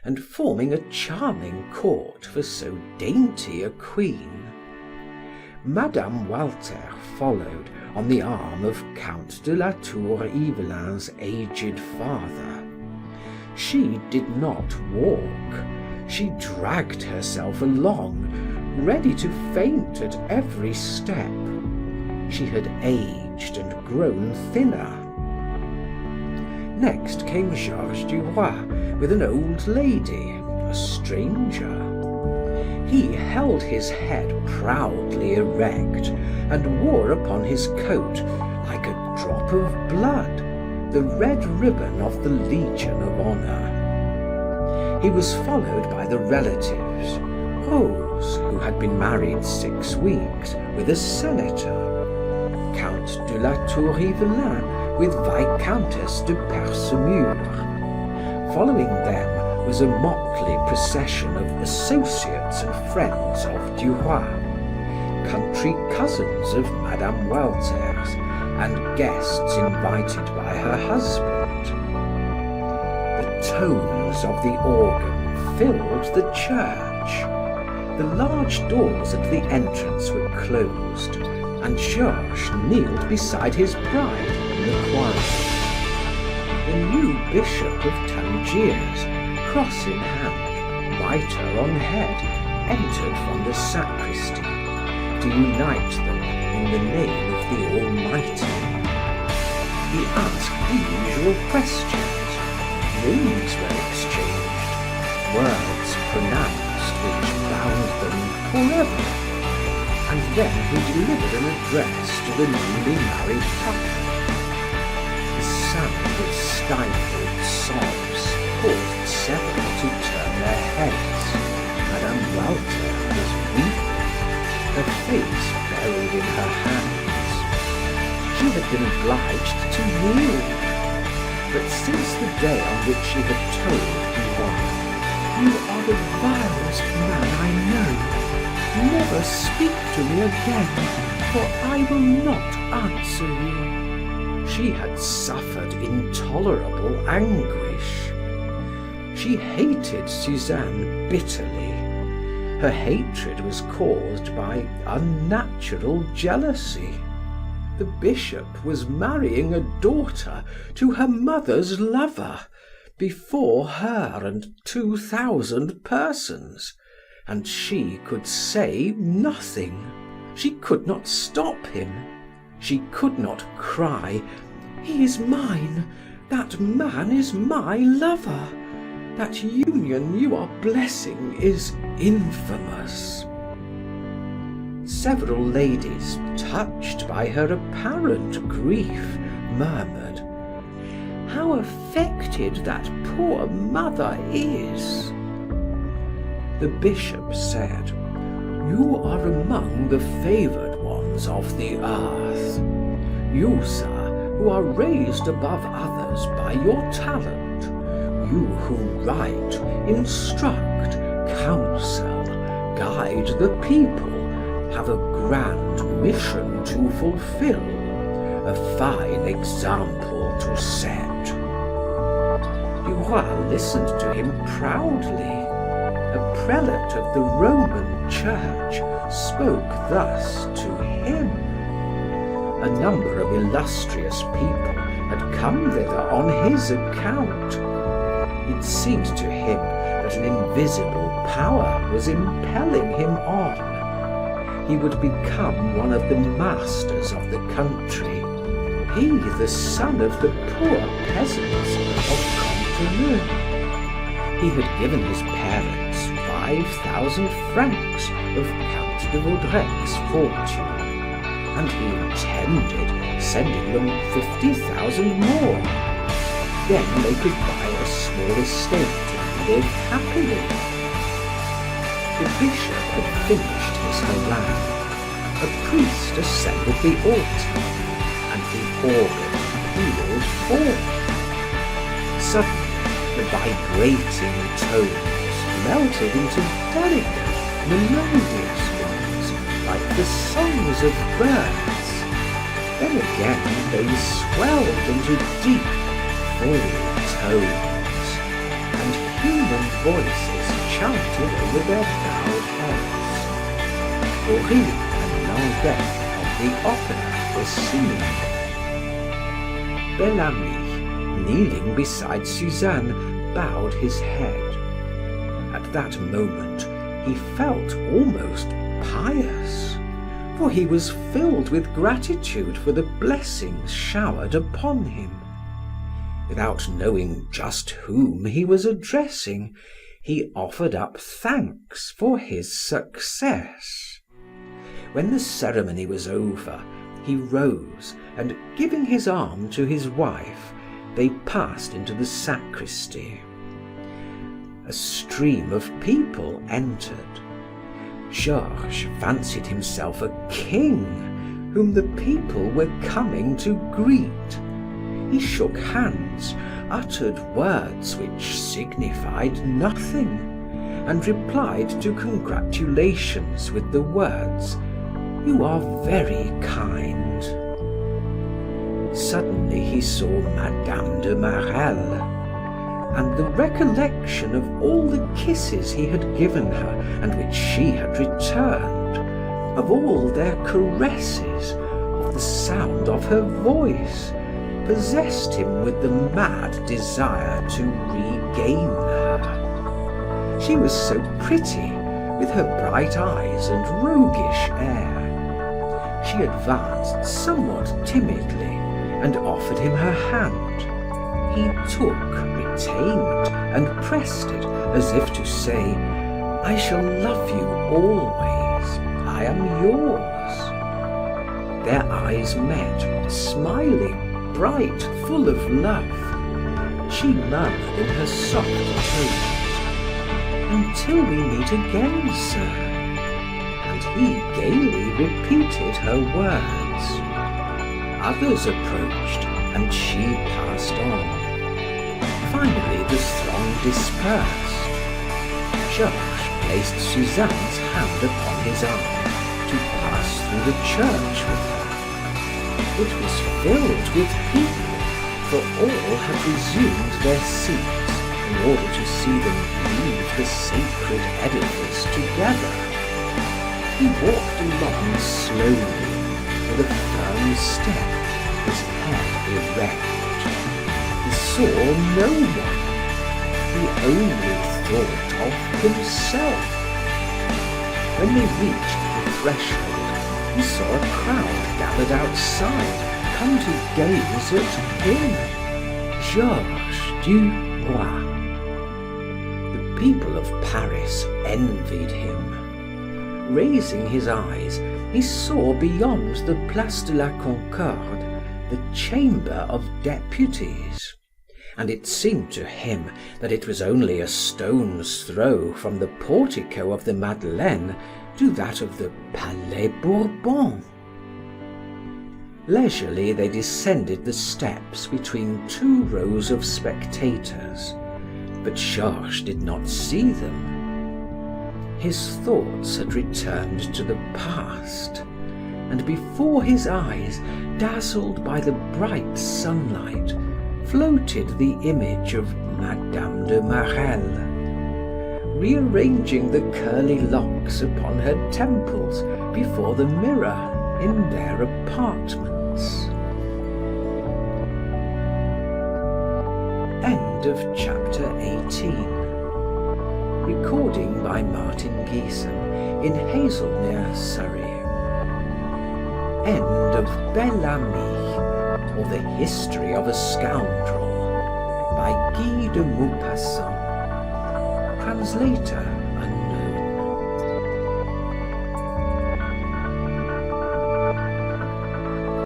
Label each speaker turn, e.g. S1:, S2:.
S1: and forming a charming court for so dainty a queen. Madame Walter followed on the arm of Count de la Tour Ivelin's aged father. She did not walk. She dragged herself along, ready to faint at every step. She had aged and grown thinner. Next came Georges Duroy with an old lady, a stranger. He held his head proudly erect and wore upon his coat, like a drop of blood, the red ribbon of the Legion of Honor. He was followed by the relatives, Rose, who had been married 6 weeks, with a senator, Count de la Tour Ivelin with Viscountess de Percemur. Following them was a motley procession of associates and friends of Duroy, country cousins of Madame Walter's, and guests invited by her husband. The tones of the organ filled the church. The large doors at the entrance were closed, and Georges kneeled beside his bride in the choir. The new bishop of Tangiers, cross in hand, mitre on head, entered from the sacristy to unite them in the name of the Almighty. He asked the usual questions. Rings were exchanged, words pronounced which bound them forever, and then he delivered an address to the newly married couple. The sound of stifled sobs caused several to turn their heads. Madame Walter was weeping, her face buried in her hands. She had been obliged to kneel, but since the day on which she had told Duroy, "You are the vilest man I know. Never speak to me again, for I will not answer you," she had suffered intolerable anguish. She hated Suzanne bitterly. Her hatred was caused by unnatural jealousy. The bishop was marrying a daughter to her mother's lover before her and 2,000 persons, and she could say nothing. She could not stop him. She could not cry, "He is mine, that man is my lover. That union you are blessing is infamous." Several ladies, touched by her apparent grief, murmured, "How affected that poor mother is." The bishop said, "You are among the favored ones of the earth. You, sir, who are raised above others by your talent, you who write, instruct, counsel, guide the people, have a grand mission to fulfill, a fine example to set." Duroy listened to him proudly. A prelate of the Roman Church spoke thus to him. A number of illustrious people had come thither on his account. It seemed to him that an invisible power was impelling him on. He would become one of the masters of the country. He, the son of the poor peasants of Canteleu. He had given his parents 5,000 francs of Count de Vaudrec's fortune, and he intended sending them 50,000 more. Then they could buy a small estate and live happily. The bishop had finished his harangue. A priest ascended the altar, and the organ pealed forth. Suddenly, the vibrating tones melted into delicate, melodious ones, like the songs of birds. Then again they swelled into deep, full tones, and human voices chanted over their bowed heads. Bory and Languet of the opera were singing. Bel-Ami, kneeling beside Suzanne, bowed his head. At that moment, he felt almost pious, for he was filled with gratitude for the blessings showered upon him. Without knowing just whom he was addressing, he offered up thanks for his success. When the ceremony was over, he rose and, giving his arm to his wife, they passed into the sacristy. A stream of people entered. Georges fancied himself a king whom the people were coming to greet. He shook hands, uttered words which signified nothing, and replied to congratulations with the words, "You are very kind." Suddenly he saw Madame de Marelle, and the recollection of all the kisses he had given her and which she had returned, of all their caresses, of the sound of her voice, possessed him with the mad desire to regain her. She was so pretty, with her bright eyes and roguish air. She advanced somewhat timidly and offered him her hand. He took, retained, and pressed it as if to say, "I shall love you always. I am yours." Their eyes met, smiling, bright, full of love. She murmured in her soft tones, "Until we meet again, sir." And he gaily repeated her words. Others approached, and she passed on. Finally, the throng dispersed. Georges placed Suzanne's hand upon his arm to pass through the church with her. It was filled with people, for all had resumed their seats in order to see them leave the sacred edifice together. He walked along slowly, with a firm step, his head erect. He saw no one. He only thought of himself. When they reached the threshold, he saw a crowd gathered outside, come to gaze at him, Georges Dubois. The people of Paris envied him. Raising his eyes, he saw beyond the Place de la Concorde the Chamber of Deputies, and it seemed to him that it was only a stone's throw from the portico of the Madeleine to that of the Palais Bourbon. Leisurely they descended the steps between two rows of spectators, but Georges did not see them. His thoughts had returned to the past, and before his eyes, dazzled by the bright sunlight, floated the image of Madame de Marelle, rearranging the curly locks upon her temples before the mirror in their apartments. End of chapter 18. Recording by Martin Geeson in Hazelmere, Surrey. End of Bel-Ami, or The History of a Scoundrel, by Guy de Maupassant. Translator